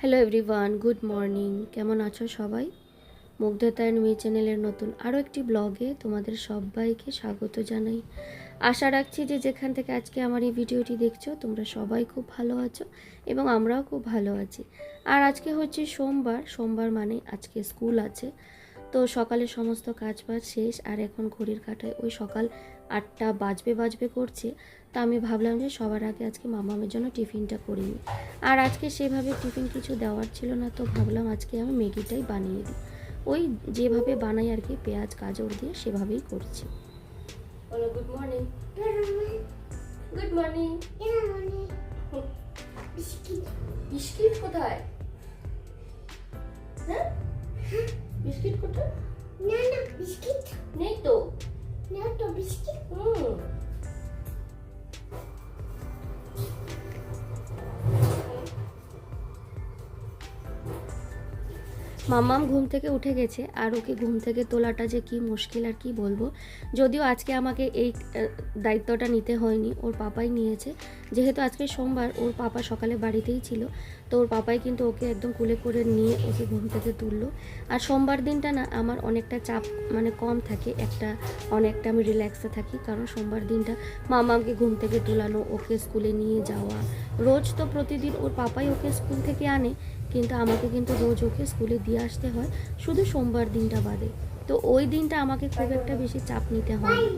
Hello everyone, good morning. কেমন আছো সবাই? মুগ্ধতায়ন মি চ্যানেলের নতুন আরও একটি ব্লগে তোমাদের সবাইকে স্বাগত জানাই। আশা রাখছি যে যেখান থেকে আজকে আমার এই ভিডিওটি দেখছো তোমরা সবাই খুব ভালো আছো এবং আমরাও খুব ভালো আছি। আর আজকে হচ্ছে সোমবার মানে আজকে স্কুল আছে। তো সকালে সমস্ত কাজবাজ শেষ আর এখন ঘড়ির কাঁটায় ওই সকাল 8টা বাজবে করছে। তা আমি ভাবলাম যে সবার আগে আজকে মামামের জন্য টিফিনটা করে নিই। আর আজকে সেভাবে টিফিন কিছু দেওয়ার ছিল না, তো ভাবলাম আজকে আমি ম্যাগিটাই বানিয়ে দিই। ওই যেভাবে বানাই আর কি, পেঁয়াজ গাজর দিয়ে সেভাবেই করছি। বলো good morning. Good morning. Biscuit biscuit কোথায়? হ্যাঁ, বিস্কিট কোথায়? না না বিস্কিট নেই তো। না তো বিস্কিট মাম্মাম ঘুম থেকে উঠে গেছে আর ওকে ঘুম থেকে তোলাটা যে কি মুশকিল আর কি বলবো। যদিও আজকে আমাকে এই দায়িত্বটা নিতে হয়নি, ওর পাপাই নিয়েছে। যেহেতু আজকে সোমবার, ওর পাপা সকালে বাড়িতেই ছিল, তো ওর পাপাই কিন্তু ওকে একদম কুলে করে নিয়ে ওকে ঘুম থেকে তুললো। আর সোমবার দিনটা না আমার অনেকটা চাপ মানে কম থাকে, অনেকটা আমি রিল্যাক্সে থাকি, কারণ সোমবার দিনটা মামাকে ঘুম থেকে তোলানো, ওকে স্কুলে নিয়ে যাওয়া। রোজ তো প্রতিদিন ওর পাপাই ওকে স্কুল থেকে আনে, কিন্তু আমাকে কিন্তু রোজ ওকে স্কুলে দিয়ে আসতে হয়, শুধু সোমবার দিনটা বাদে। তো ওই দিনটা আমাকে খুব একটা বেশি চাপ নিতে হয় না।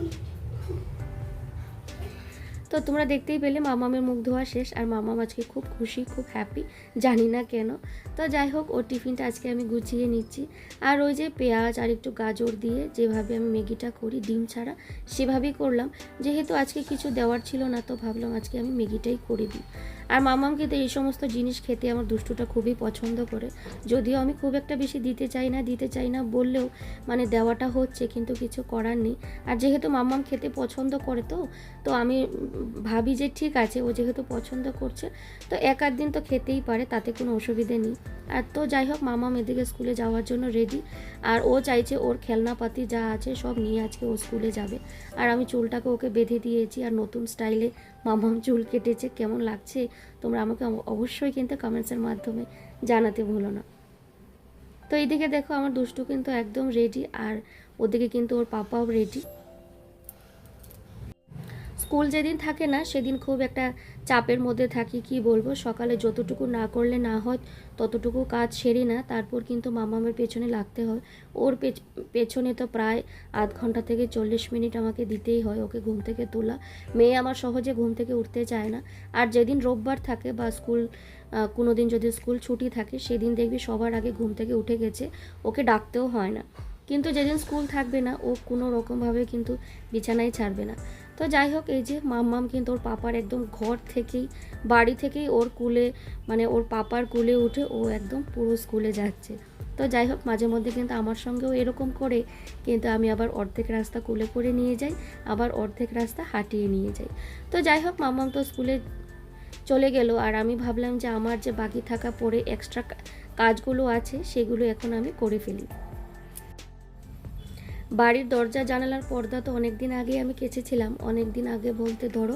তো তোমরা দেখতেই পেলে মামামের মুখ ধোয়া শেষ, আর মামাম আজকে খুব খুশি, খুব হ্যাপি, জানি না কেন। তো যাই হোক, ওর টিফিনটা আজকে আমি গুছিয়ে নিচ্ছি। আর ওই যে পেঁয়াজ আর একটু গাজর দিয়ে যেভাবে আমি ম্যাগিটা করি ডিম ছাড়া, সেভাবেই করলাম। যেহেতু আজকে কিছু দেওয়ার ছিল না, তো ভাবলাম আজকে আমি ম্যাগিটাই করে দিই। আর মামামকে তো এই সমস্ত জিনিস খেতে আমার দুষ্টুটা খুবই পছন্দ করে। যদিও আমি খুব একটা বেশি দিতে চাই না বললেও মানে দেওয়াটা হচ্ছে, কিন্তু কিছু করার নেই। আর যেহেতু মামাম খেতে পছন্দ করে, তো আমি ভাবি যে ঠিক আছে, ও যেহেতু পছন্দ করছে তো এক আধ দিন তো খেতেই পারে, তাতে কোনো অসুবিধে নেই। আর তো যাই হোক, মামাম এদিকে স্কুলে যাওয়ার জন্য রেডি। আর ও চাইছে ওর খেলনাপাতি যা আছে সব নিয়ে আজকে ও স্কুলে যাবে। আর আমি চুলটাকে ওকে বেঁধে দিয়েছি, আর নতুন স্টাইলে মামাম চুল কেটেছে। কেমন লাগছে তোমরা আমাকে অবশ্যই কিন্তু কমেন্টসের মাধ্যমে জানাতে ভুলো না। তো এইদিকে দেখো আমার দুষ্টু কিন্তু একদম রেডি, আর ওদিকে কিন্তু ওর পাপাও রেডি। স্কুল যেদিন থাকে না সেদিন খুব একটা চাপের মধ্যে থাকি, কি বলবো। সকালে যতটুকু না করলে না হয় ততটুকু কাজ সেরে না, তারপর কিন্তু মামামের পেছনে লাগতে হয়। ওর পেছনে তো প্রায় আধ ঘন্টা থেকে 40 মিনিট আমাকে দিতেই হয়, ওকে ঘুম থেকে তোলা। মেয়ে আমার সহজে ঘুম থেকে উঠতে চায় না। আর যেদিন রোববার থাকে বা কোনো দিন যদি স্কুল ছুটি থাকে, সেদিন দেখবি সবার আগে ঘুম থেকে উঠে গেছে, ওকে ডাকতেও হয় না। কিন্তু যেদিন স্কুল থাকবে না, ও কোনো রকমভাবে কিন্তু বিছানায় ছাড়বে না। তো যাই হোক, এই যে মাম্মাম কিন্তু ওর পাপার একদম বাড়ি থেকেই ওর কুলে মানে ওর পাপার কুলে উঠে ও একদম পুরো স্কুলে যাচ্ছে। তো যাই হোক, মাঝে মধ্যে কিন্তু আমার সঙ্গেও এরকম করে, কিন্তু আমি আবার অর্ধেক রাস্তা কুলে করে নিয়ে যাই, আবার অর্ধেক রাস্তা হাঁটিয়ে নিয়ে যাই। তো যাই হোক, মাম্মাম তো স্কুলে চলে গেল, আর আমি ভাবলাম যে আমার যে বাকি থাকা পড়ে এক্সট্রা কাজগুলো আছে সেগুলো এখন আমি করে ফেলি। বাড়ির দরজা জানালার পর্দা তো অনেক দিন আগে আমি কেচেছিলাম, অনেক দিন আগে বলতে ধরো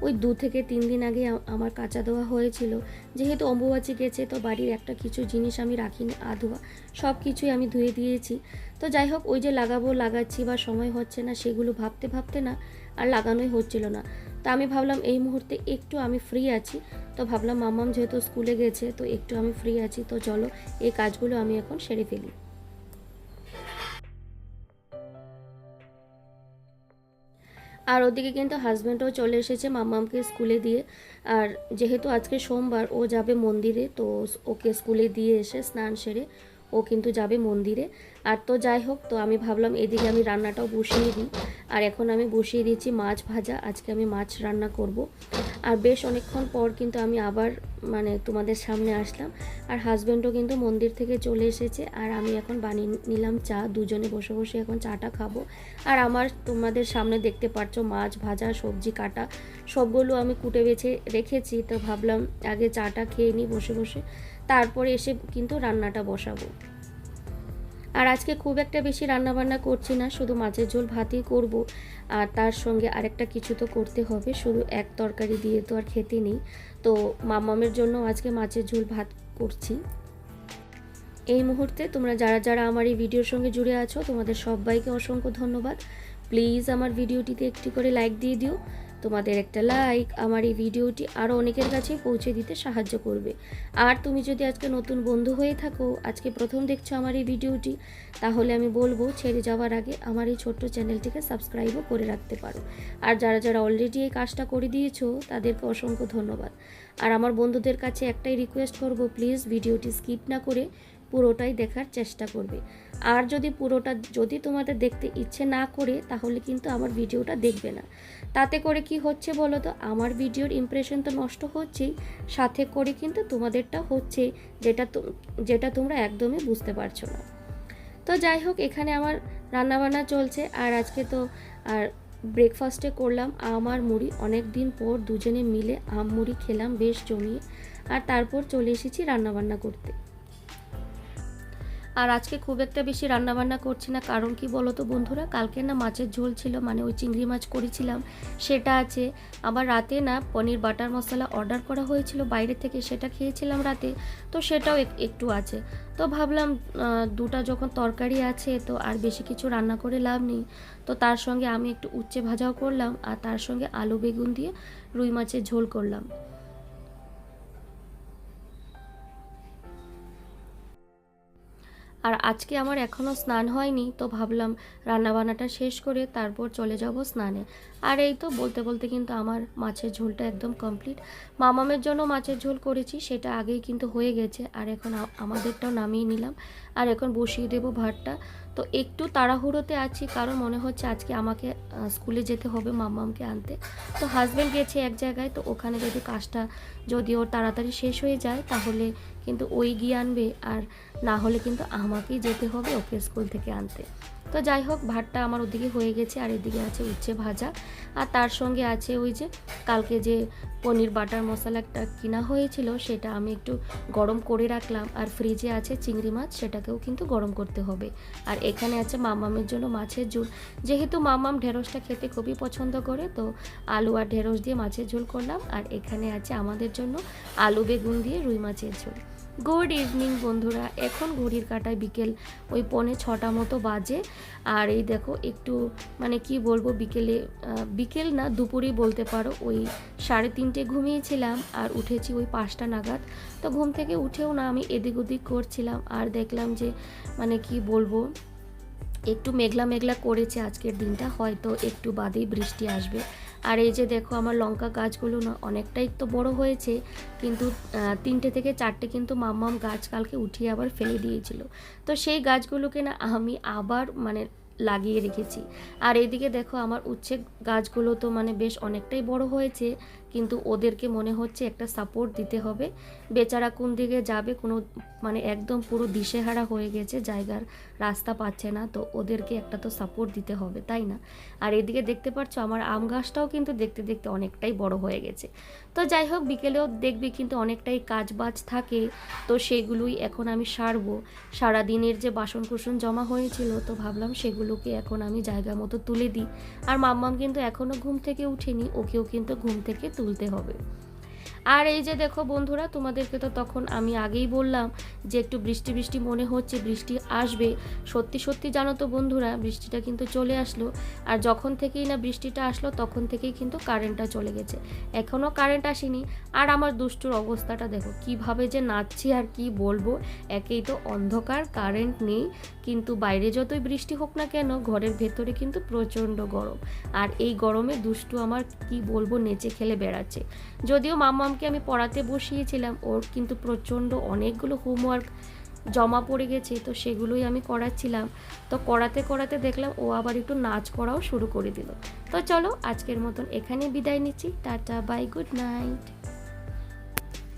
ওই 2 থেকে 3 দিন আগে আমার কাচা দেওয়া হয়েছিল। যেহেতু অম্বুবাচী গেছে, তো বাড়ির একটা কিছু জিনিস আমি রাখিনি আধোয়া, সব কিছুই আমি ধুয়ে দিয়েছি। তো যাই হোক, ওই যে লাগাচ্ছি বা সময় হচ্ছে না, সেগুলো ভাবতে না আর লাগানোই হচ্ছিল না। তো আমি ভাবলাম এই মুহূর্তে একটু আমি ফ্রি আছি, তো ভাবলাম মামাম যেহেতু স্কুলে গেছে তো একটু আমি ফ্রি আছি, তো চলো এই কাজগুলো আমি এখন সেরে ফেলি। আর ওদিকে কিন্তু হাজব্যান্ডও চলে এসেছে মাম্মামকে স্কুলে দিয়ে। আর যেহেতু আজকে সোমবার, ও যাবে মন্দিরে, তো ওকে স্কুলে দিয়ে এসে স্নান সেরে ও কিন্তু যাবে মন্দিরে। আর তো যাই হোক, তো আমি ভাবলাম এদিকে আমি রান্নাটাও বসিয়ে দিই। আর এখন আমি বসিয়ে দিচ্ছি মাছ ভাজা, আজকে আমি মাছ রান্না করব। আর বেশ অনেকক্ষণ পর কিন্তু আমি আবার মানে তোমাদের সামনে আসলাম। আর হাজব্যান্ডও কিন্তু মন্দির থেকে চলে এসেছে, আর আমি এখন বানিয়ে নিলাম চা, দুজনে বসে বসে এখন চাটা খাবো। আর আমার তোমাদের সামনে দেখতে পাচ্ছ মাছ ভাজা, সবজি কাটা সবগুলো আমি কুটে বেছে রেখেছি। তো ভাবলাম আগে চাটা খেয়ে নিই বসে বসে, তারপরে এসে কিন্তু রান্নাটা বসাবো। আর আজকে খুব একটা বেশি রান্নাবান্না করছি না, শুধু মাছের ঝোল ভাতই করব। আর তার সঙ্গে আরেকটা কিছু তো করতে হবে, শুধু এক তরকারি দিয়ে তো আর খেতে নেই। তো মাম্মামের জন্য আজকে মাছের ঝোল ভাত করছি। এই মুহূর্তে তোমরা যারা যারা আমার এই ভিডিওর সঙ্গে জুড়ে আছো, তোমাদের সবাইকে অসংখ্য ধন্যবাদ। প্লিজ আমার ভিডিওটিতে একটি করে লাইক দিয়ে দিও। তোমাদের একটা লাইক আমার এই ভিডিওটি আরও অনেকের কাছে পৌঁছে দিতে সাহায্য করবে। আর তুমি যদি আজকে নতুন বন্ধু হয়ে থাকো, আজকে প্রথম দেখছো আমার এই ভিডিওটি, তাহলে আমি বলবো ছেড়ে যাওয়ার আগে আমার এই ছোট্ট চ্যানেলটিকে সাবস্ক্রাইবও করে রাখতে পারো। আর যারা যারা অলরেডি এই কাজটা করে দিয়েছো তাদেরকে অসংখ্য ধন্যবাদ। আর আমার বন্ধুদের কাছে একটাই রিকোয়েস্ট করব, প্লিজ ভিডিওটি স্কিপ না করে পুরোটাই দেখার চেষ্টা করবে। আর যদি তোমাদের দেখতে ইচ্ছে না করে, তাহলে কিন্তু আমার ভিডিওটা দেখবে না। তাতে করে কি হচ্ছে বলো তো, আমার ভিডিওর ইমপ্রেশন তো নষ্ট হচ্ছেই, সাথে করে কিন্তু তোমাদেরটা হচ্ছে, যেটা তোমরা একদমই বুঝতে পারছো না। তো যাই হোক, এখানে আমার রান্নাবান্না চলছে। আর আজকে তো আর ব্রেকফাস্টে করলাম আম আর মুড়ি। অনেক দিন পর দুজনে মিলে আম মুড়ি খেলাম বেশ জমিয়ে। আর তারপর চলে এসেছি রান্নাবান্না করতে। আর আজকে খুব একটা বেশি রান্নাবান্না করছি না, কারণ কি বলো তো বন্ধুরা, কালকে না মাছের ঝোল ছিল, মানে ওই চিংড়ি মাছ করেছিলাম, সেটা আছে। আবার রাতে না পনির বাটার মশলা অর্ডার করা হয়েছিল বাইরে থেকে, সেটা খেয়েছিলাম রাতে, তো সেটাও একটু আছে। তো ভাবলাম দুটা যখন তরকারি আছে, তো আর বেশি কিছু রান্না করে লাভ নেই। তো তার সঙ্গে আমি একটু উচ্ছে ভাজাও করলাম, আর তার সঙ্গে আলু বেগুন দিয়ে রুই মাছের ঝোল করলাম। আর আজকে আমার এখনও স্নান হয়নি, তো ভাবলাম রান্নাবান্নাটা শেষ করে তারপর চলে যাব স্নানে। আর এই তো বলতে বলতে কিন্তু আমার মাছের ঝোলটা একদম কমপ্লিট। মামামের জন্য মাছের ঝোল করেছি, সেটা আগেই কিন্তু হয়ে গেছে। আর এখন আমাদেরটাও নামিয়ে নিলাম, আর এখন বসিয়ে দেবো ভাতটা। তো একটু তাড়াহুড়োতে আছি, কারণ মনে হচ্ছে আজকে আমাকে স্কুলে যেতে হবে মাম্মামকে আনতে। তো হাজব্যান্ড গেছে এক জায়গায়, তো ওখানে যদি ওর তাড়াতাড়ি শেষ হয়ে যায়, তাহলে কিন্তু ওই গিয়ে আনবে, আর না হলে কিন্তু আমাকেই যেতে হবে ওকে স্কুল থেকে আনতে। তো যাই হোক, ভাতটা আমার ওদিকে হয়ে গেছে, আর এদিকে আছে উচ্ছে ভাজা, আর তার সঙ্গে আছে ওই যে কালকে যে পনির বাটার মশলাটা কিনা হয়েছিল, সেটা আমি একটু গরম করে রাখলাম। আর ফ্রিজে আছে চিংড়ি মাছ, সেটাকেও কিন্তু গরম করতে হবে। আর এখানে আছে মামামের জন্য মাছের ঝোল, যেহেতু মামাম ঢেঁড়সটা খেতে খুবই পছন্দ করে, তো আলু আর ঢেঁড়স দিয়ে মাছের ঝোল করলাম। আর এখানে আছে আমাদের জন্য আলু বেগুন দিয়ে রুই মাছের ঝোল। গুড ইভিনিং বন্ধুরা, এখন ঘড়ির কাঁটায় বিকেল ওই 5:45 মতো বাজে। আর এই দেখো একটু মানে কি বলবো, বিকেল না দুপুরেই বলতে পারো, ওই 3:30 ঘুমিয়েছিলাম আর উঠেছি ওই 5টা নাগাদ। তো ঘুম থেকে উঠেও না আমি এদিক ওদিক করছিলাম, আর দেখলাম যে মানে কি বলবো, একটু মেঘলা মেঘলা করেছে আজকের দিনটা, হয়তো একটু বাদেই বৃষ্টি আসবে। আর এই যে দেখো আমার লঙ্কা গাছগুলো না অনেকটাই তো বড় হয়েছে, কিন্তু 3টে থেকে 4টে কিন্তু মাম্মাম গাছ কালকে উঠিয়ে আবার ফেলে দিয়েছিল। তো সেই গাছগুলোকে না আমি আবার মানে লাগিয়ে রেখেছি। আর এইদিকে দেখো আমার উচ্ছে গাছগুলো তো মানে বেশ অনেকটাই বড় হয়েছে, কিন্তু ওদেরকে মনে হচ্ছে একটা সাপোর্ট দিতে হবে। বেচারা কোন দিকে যাবে কোনো মানে একদম পুরো দিশেহারা হয়ে গেছে, জায়গার রাস্তা পাচ্ছে না, তো ওদেরকে একটা তো সাপোর্ট দিতে হবে, তাই না? আর এদিকে দেখতে পাচ্ছ আমার আম গাছটাও কিন্তু দেখতে দেখতে অনেকটাই বড় হয়ে গেছে। তো যাই হোক, বিকেলেও দেখবি কিন্তু অনেকটাই কাজ বাজ থাকে, তো সেগুলোই এখন আমি সারবো। সারাদিনের যে বাসন কুসন জমা হয়েছিল, তো ভাবলাম সেগুলোকে এখন আমি জায়গা মতো তুলে দিই। আর মাম্মাম কিন্তু এখনও ঘুম থেকে উঠেনি, ওকেও কিন্তু ঘুম থেকে তুলতে হবে। আর এই যে দেখো বন্ধুরা, তোমাদেরকে তো তখন আমি আগেই বললাম যে একটু বৃষ্টি বৃষ্টি মনে হচ্ছে, বৃষ্টি আসবে। সত্যি সত্যি জানো তো বন্ধুরা, বৃষ্টিটা কিন্তু চলে আসলো। আর যখন থেকেই না বৃষ্টিটা আসলো, তখন থেকেই কিন্তু কারেন্টটা চলে গেছে, এখনও কারেন্ট আসেনি। আর আমার দুষ্টুর অবস্থাটা দেখো কিভাবে যে নাচছি, আর কি বলবো, একেই তো অন্ধকার, কারেন্ট নেই, কিন্তু বাইরে যতই বৃষ্টি হোক না কেন, ঘরের ভেতরে কিন্তু প্রচণ্ড গরম। আর এই গরমে দুষ্টু আমার কি বলবো নেচে খেলে বেড়াচ্ছে। যদিও মাম্মামকে আমি পড়াতে বসিয়েছিলাম, ওর কিন্তু প্রচণ্ড অনেকগুলো হোমওয়ার্ক জমা পড়ে গেছে, তো সেগুলোই আমি করাচ্ছিলাম। তো করাতে করাতে দেখলাম ও আবার একটু নাচ করাও শুরু করে দিল। তো চলো আজকের মতন এখানে বিদায় নিচ্ছি, টাটা বাই, গুড নাইট।